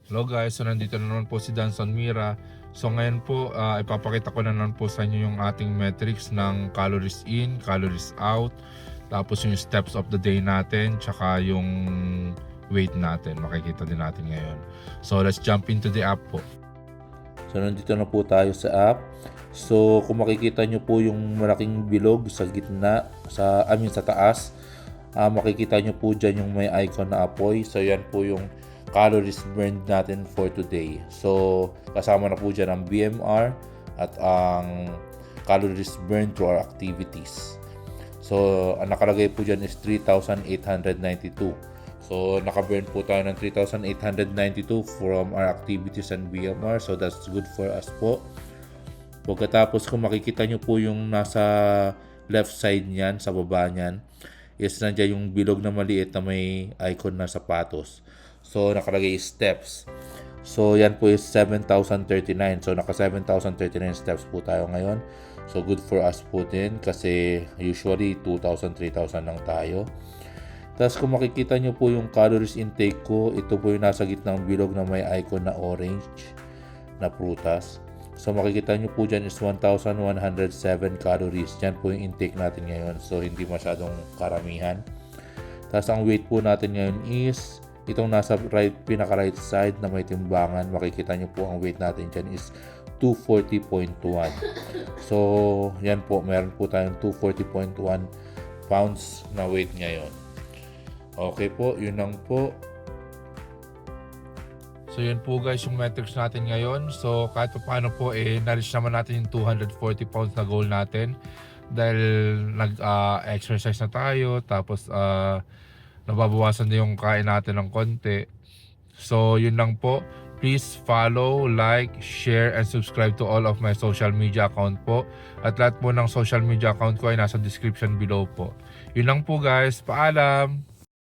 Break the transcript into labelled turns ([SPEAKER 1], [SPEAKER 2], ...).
[SPEAKER 1] Hello guys, so nandito na naman po si Danson Mira. So ngayon po, ipapakita ko na naman po sa inyo yung ating metrics ng calories in, calories out, tapos yung steps of the day natin, tsaka yung weight natin. Makikita din natin ngayon. So let's jump into the app po.
[SPEAKER 2] So nandito na po tayo sa app. So kung makikita nyo po yung malaking bilog sa gitna, sa taas, makikita nyo po dyan yung may icon na apoy. So yan po yung calories burned natin for today. So kasama na po dyan ang BMR at ang calories burned through our activities. So ang nakalagay po dyan is 3,892. So naka-burn po tayo ng 3,892 from our activities and BMR. So that's good for us po. Pagkatapos kung makikita nyo po yung nasa left side niyan, sa baba niyan, is nandiyan yung bilog na maliit na may icon na sapatos. So nakalagay steps. So yan po is 7,039. So naka 7,039 steps po tayo ngayon. So good for us po din kasi usually 2,000, 3,000 lang tayo. Tapos kung makikita nyo po yung calories intake ko, ito po yung nasa gitnang bilog na may icon na orange na prutas. So makikita nyo po dyan is 1,107 calories. Yan po yung intake natin ngayon. So hindi masyadong karamihan. Tapos ang weight po natin ngayon is itong nasa pinaka right side na may timbangan. Makikita nyo po ang weight natin dyan is 240.1. So yan po, meron po tayong 240.1 pounds na weight ngayon. Okay po, yun lang po.
[SPEAKER 1] So yun po guys yung metrics natin ngayon. So kahit paano po na-reach naman natin yung 240 pounds na goal natin. Dahil nag-exercise na tayo. Tapos nababawasan din yung kain natin ng konti. So yun lang po. Please follow, like, share, and subscribe to all of my social media account po. At lahat po ng social media account ko ay nasa description below po. Yun lang po guys. Paalam!